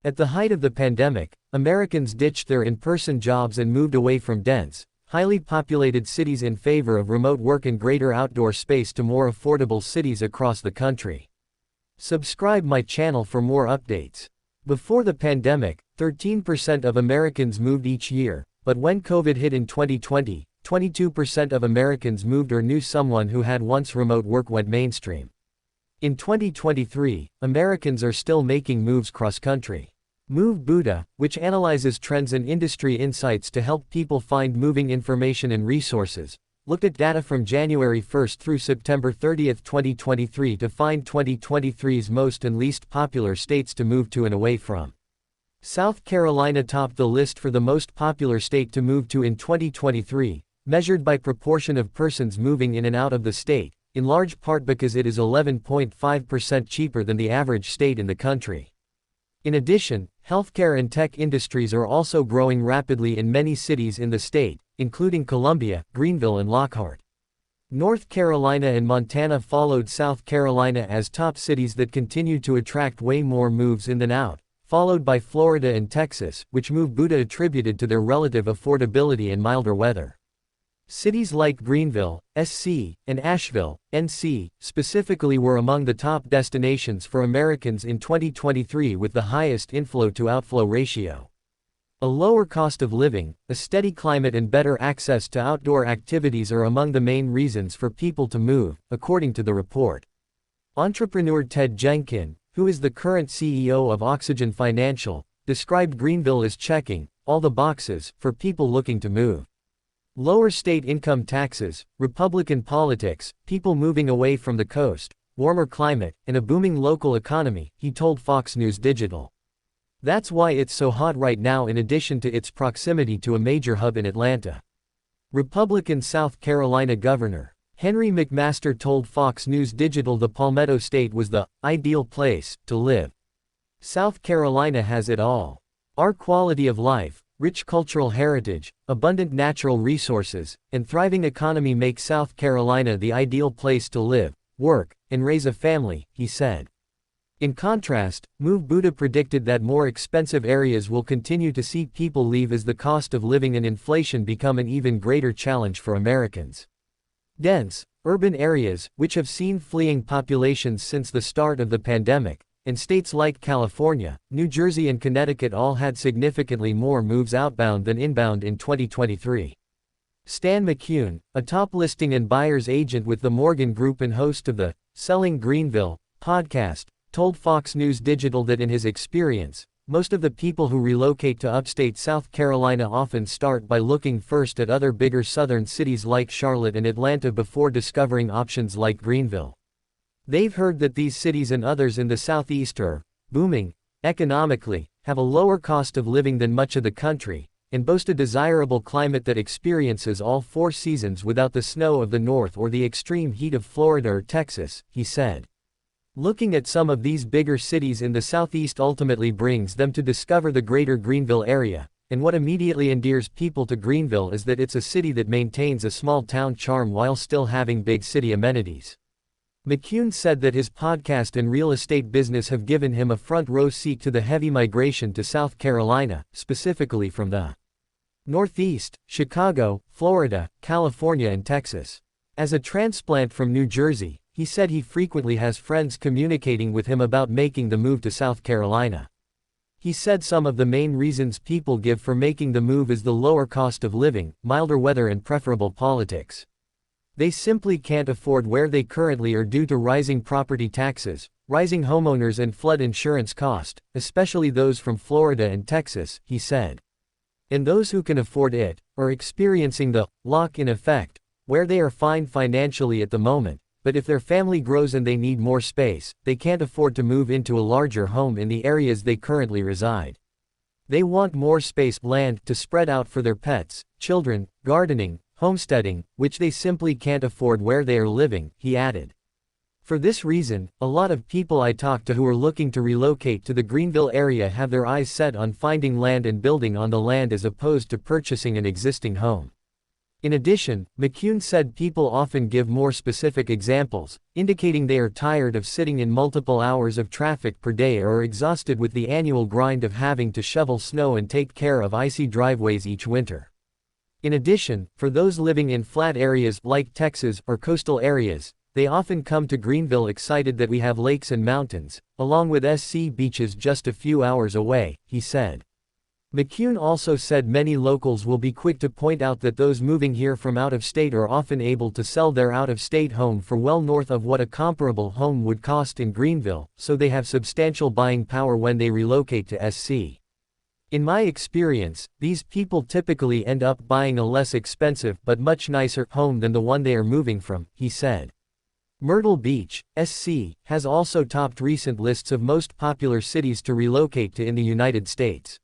At the height of the pandemic, Americans ditched their in-person jobs and moved away from dense, highly populated cities in favor of remote work and greater outdoor space to more affordable cities across the country. Subscribe my channel for more updates. Before the pandemic, 13% of Americans moved each year, but when COVID hit in 2020, 22% of Americans moved or knew someone who had once remote work went mainstream. In 2023, Americans are still making moves cross-country. Move Buddha, which analyzes trends and industry insights to help people find moving information and resources, looked at data from January 1 through September 30, 2023 to find 2023's most and least popular states to move to and away from. South Carolina topped the list for the most popular state to move to in 2023, measured by proportion of persons moving in and out of the state, in large part because it is 11.5% cheaper than the average state in the country. In addition, healthcare and tech industries are also growing rapidly in many cities in the state, including Columbia, Greenville and Lockhart. North Carolina and Montana followed South Carolina as top cities that continue to attract way more moves in than out, followed by Florida and Texas, which Move Buddha attributed to their relative affordability and milder weather. Cities like Greenville, SC, and Asheville, NC, specifically were among the top destinations for Americans in 2023 with the highest inflow-to-outflow ratio. A lower cost of living, a steady climate and better access to outdoor activities are among the main reasons for people to move, according to the report. Entrepreneur Ted Jenkin, who is the current CEO of Oxygen Financial, described Greenville as checking all the boxes for people looking to move. Lower state income taxes, Republican politics, people moving away from the coast, warmer climate, and a booming local economy, he told Fox News Digital. That's why it's so hot right now in addition to its proximity to a major hub in Atlanta. Republican South Carolina Governor Henry McMaster told Fox News Digital the Palmetto State was the ideal place to live. South Carolina has it all. Our quality of life, rich cultural heritage, abundant natural resources, and thriving economy make South Carolina the ideal place to live, work, and raise a family, he said. In contrast, Move Buddha predicted that more expensive areas will continue to see people leave as the cost of living and inflation become an even greater challenge for Americans. Dense, urban areas, which have seen fleeing populations since the start of the pandemic, and states like California, New Jersey and Connecticut all had significantly more moves outbound than inbound in 2023. Stan McCune, a top listing and buyer's agent with the Morgan Group and host of the Selling Greenville podcast, told Fox News Digital that in his experience, most of the people who relocate to upstate South Carolina often start by looking first at other bigger southern cities like Charlotte and Atlanta before discovering options like Greenville. They've heard that these cities and others in the southeast are booming economically, have a lower cost of living than much of the country, and boast a desirable climate that experiences all 4 seasons without the snow of the north or the extreme heat of Florida or Texas, he said. Looking at some of these bigger cities in the southeast ultimately brings them to discover the greater Greenville area, and what immediately endears people to Greenville is that it's a city that maintains a small town charm while still having big city amenities. McCune said that his podcast and real estate business have given him a front-row seat to the heavy migration to South Carolina, specifically from the Northeast, Chicago, Florida, California and Texas. As a transplant from New Jersey, he said he frequently has friends communicating with him about making the move to South Carolina. He said some of the main reasons people give for making the move is the lower cost of living, milder weather and preferable politics. They simply can't afford where they currently are due to rising property taxes, rising homeowners and flood insurance cost, especially those from Florida and Texas, he said. And those who can afford it, are experiencing the lock-in effect, where they are fine financially at the moment, but if their family grows and they need more space, they can't afford to move into a larger home in the areas they currently reside. They want more space, land, to spread out for their pets, children, gardening, homesteading, which they simply can't afford where they are living, he added. For this reason, a lot of people I talk to who are looking to relocate to the Greenville area have their eyes set on finding land and building on the land as opposed to purchasing an existing home. In addition, McCune said people often give more specific examples, indicating they are tired of sitting in multiple hours of traffic per day or are exhausted with the annual grind of having to shovel snow and take care of icy driveways each winter. In addition, for those living in flat areas like Texas or coastal areas, they often come to Greenville excited that we have lakes and mountains, along with SC beaches just a few hours away, he said. McCune also said many locals will be quick to point out that those moving here from out of state are often able to sell their out-of-state home for well north of what a comparable home would cost in Greenville, so they have substantial buying power when they relocate to SC. In my experience, these people typically end up buying a less expensive but much nicer home than the one they are moving from, he said. Myrtle Beach, SC, has also topped recent lists of most popular cities to relocate to in the United States.